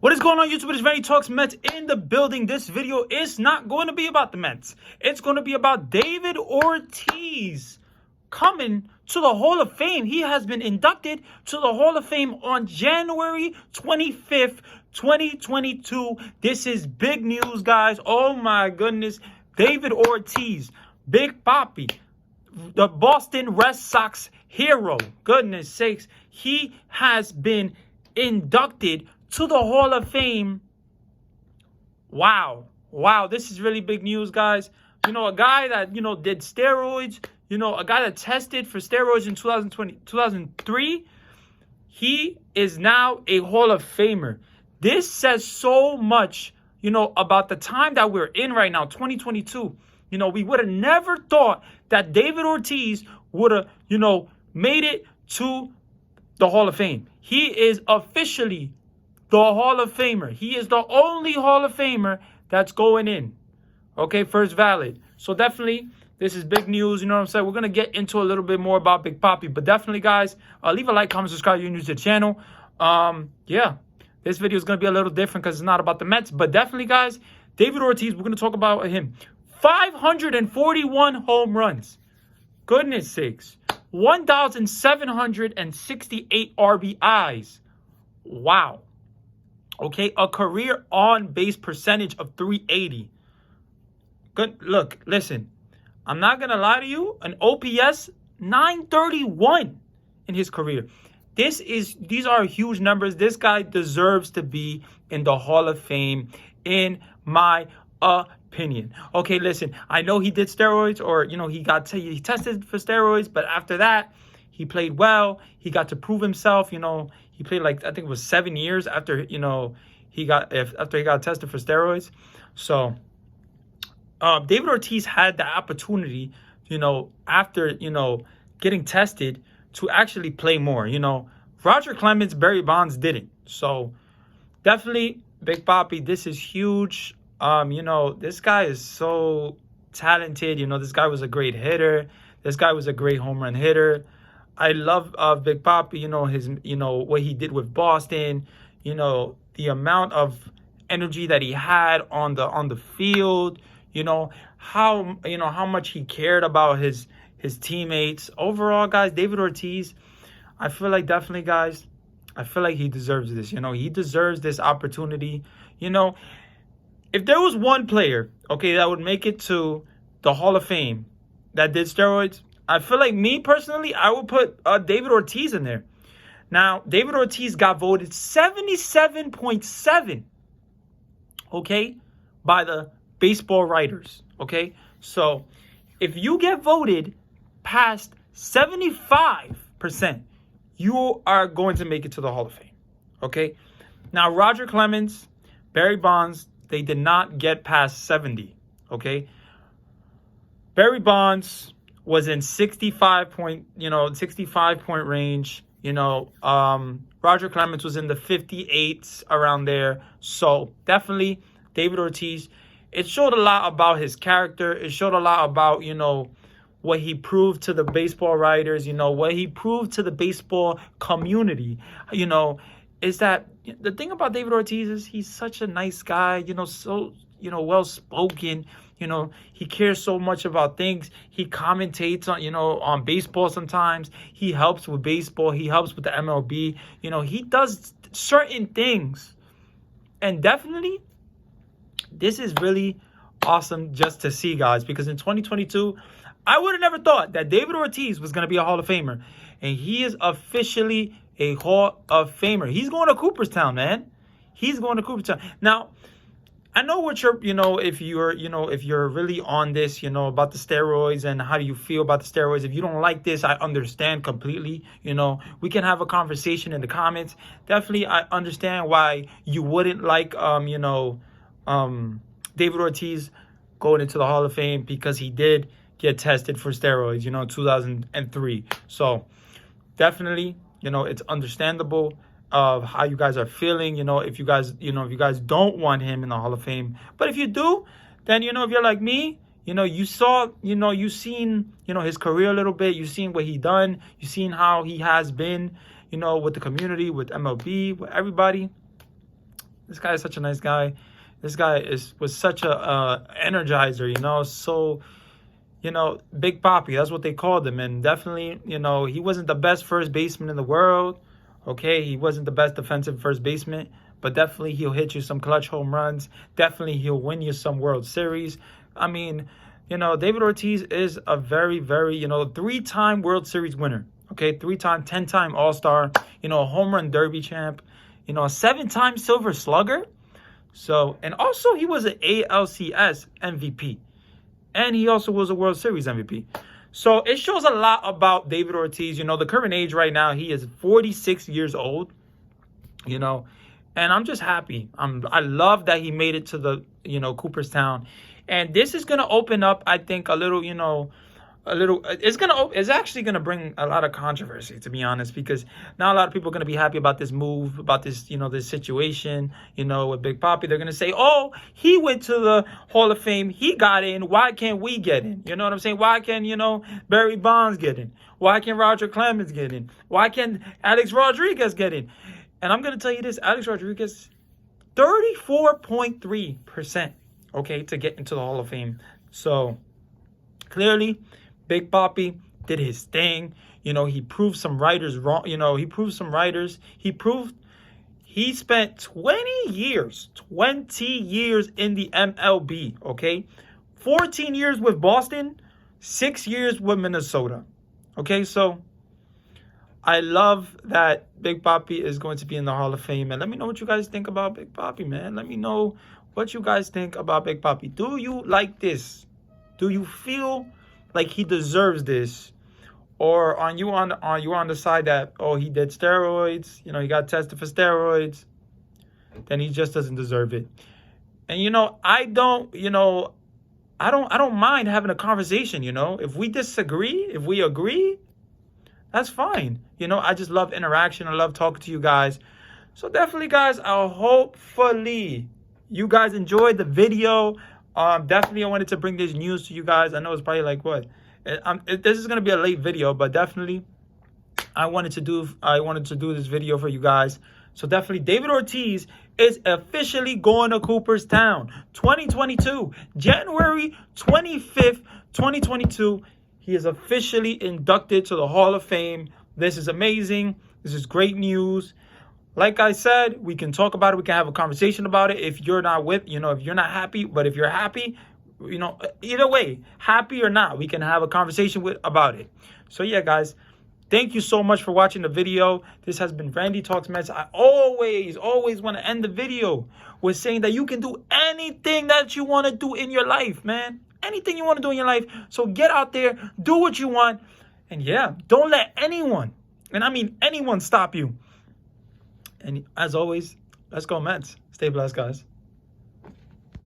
What is going on, YouTube? It is RandyTalksMets in the building. This video is not going to be about the Mets. It's going to be about David Ortiz coming to the Hall of Fame. He has been inducted to the Hall of Fame on January 25th, 2022. This is big news, guys. Oh, my goodness. David Ortiz, Big Papi, the Boston Red Sox hero. Goodness sakes. He has been inducted to the Hall of Fame. Wow, this is really big news, guys. You know, a guy that, did steroids, a guy that tested for steroids in 2003, he is now a Hall of Famer. This says so much, about the time that we're in right now, 2022. We would have never thought that David Ortiz would have, made it to the Hall of Fame. He is officially the Hall of Famer. He is the only Hall of Famer that's going in. Okay, first valid. So definitely, this is big news. You know what I'm saying? We're going to get into a little bit more about Big Papi. But definitely, guys, leave a like, comment, subscribe if you're new to the channel. Yeah, this video is going to be a little different because it's not about the Mets. But definitely, guys, David Ortiz, we're going to talk about him. 541 home runs. Goodness sakes. 1,768 RBIs. Wow. Okay, a career on-base percentage of .380. Good. Look, listen. I'm not going to lie to you. An OPS 931 in his career. These are huge numbers. This guy deserves to be in the Hall of Fame, in my opinion. Okay, listen. I know he did steroids, or he tested for steroids, but after that, he played well. He got to prove himself. He played I think it was 7 years after he got tested for steroids. So David Ortiz had the opportunity, after getting tested, to actually play more. Roger Clemens, Barry Bonds didn't. So definitely, Big Papi, this is huge. This guy is so talented. This guy was a great hitter. This guy was a great home run hitter. I love Big Papi, his, what he did with Boston, the amount of energy that he had on the field, how much he cared about his teammates. Overall, guys, David Ortiz, I feel like definitely, guys, I feel like he deserves this. He deserves this opportunity. If there was one player, okay, that would make it to the Hall of Fame that did steroids, I feel like, me personally, I would put David Ortiz in there. Now, David Ortiz got voted 77.7, okay, by the baseball writers, okay? So, if you get voted past 75%, you are going to make it to the Hall of Fame, okay? Now, Roger Clemens, Barry Bonds, they did not get past 70, okay? Barry Bonds was in 65 point range. Roger Clemens was in the 58s, around there. So definitely David Ortiz. It showed a lot about his character. It showed a lot about, what he proved to the baseball writers, what he proved to the baseball community, is that the thing about David Ortiz is he's such a nice guy, so, well-spoken. He cares so much about things. He commentates on baseball sometimes. He helps with baseball. He helps with the MLB. He does certain things. And definitely, this is really awesome just to see, guys, because in 2022, I would have never thought that David Ortiz was going to be a Hall of Famer. And he is officially a Hall of Famer. He's going to Cooperstown, man. He's going to Cooperstown. Now, I know what you're, if you're really on this, about the steroids and how do you feel about the steroids. If you don't like this, I understand completely. We can have a conversation in the comments. Definitely, I understand why you wouldn't like, David Ortiz going into the Hall of Fame, because he did get tested for steroids, 2003. So definitely, it's understandable of how you guys are feeling, if you guys don't want him in the Hall of Fame. But if you do, then, if you're like me, you saw, you've seen, his career a little bit. You've seen what he done. You've seen how he has been, with the community, with MLB, with everybody. This guy is such a nice guy. This guy was such a energizer, you know. So, you know, Big Papi, that's what they called him. And definitely, you know, he wasn't the best first baseman in the world. Okay, he wasn't the best defensive first baseman, but definitely he'll hit you some clutch home runs. Definitely he'll win you some World Series. I mean, you know, David Ortiz is a very, very, you know, 3-time World Series winner. Okay, 3-time, 10-time All-Star, you know, a home run derby champ, you know, a 7-time Silver Slugger. So, and also he was an ALCS MVP. And he also was a World Series MVP. So it shows a lot about David Ortiz. You know, the current age right now, he is 46 years old. You know, and I'm just happy. I love that he made it to the, you know, Cooperstown. And this is going to open up, I think, a little, you know, it's actually going to bring a lot of controversy, to be honest, because now a lot of people are going to be happy about this move, about this, you know, this situation, you know, with Big Papi. They're going to say, oh, he went to the Hall of Fame. He got in. Why can't we get in? You know what I'm saying? Why can, you know, Barry Bonds get in? Why can't Roger Clemens get in? Why can't Alex Rodriguez get in? And I'm going to tell you this, Alex Rodriguez, 34.3%, okay, to get into the Hall of Fame. So clearly, Big Papi did his thing. You know, he proved some writers wrong. You know, he proved some writers. He spent 20 years in the MLB, okay? 14 years with Boston, 6 years with Minnesota. Okay, so I love that Big Papi is going to be in the Hall of Fame. And let me know what you guys think about Big Papi, man. Let me know what you guys think about Big Papi. Do you like this? Do you feel like he deserves this? Or are you on the side that, oh, he did steroids, you know, he got tested for steroids, then he just doesn't deserve it? And you know, I don't mind having a conversation, you know. If we disagree, if we agree, that's fine. You know, I just love interaction. I love talking to you guys. So definitely, guys, hopefully you guys enjoyed the video. Definitely I wanted to bring this news to you guys. I know it's probably like what? This is going to be a late video, but definitely I wanted to do this video for you guys. So definitely David Ortiz is officially going to Cooperstown 2022, January 25th, 2022. He is officially inducted to the Hall of Fame. This is amazing. This is great news. Like I said, we can talk about it. We can have a conversation about it. If you're not if you're not happy, but if you're happy, you know, either way, happy or not, we can have a conversation about it. So yeah, guys, thank you so much for watching the video. This has been Randy Talks Mets. I always want to end the video with saying that you can do anything that you want to do in your life, man. Anything you want to do in your life. So get out there, do what you want. And yeah, don't let anyone, and I mean anyone, stop you. And as always, let's go Mets. Stay blessed, guys.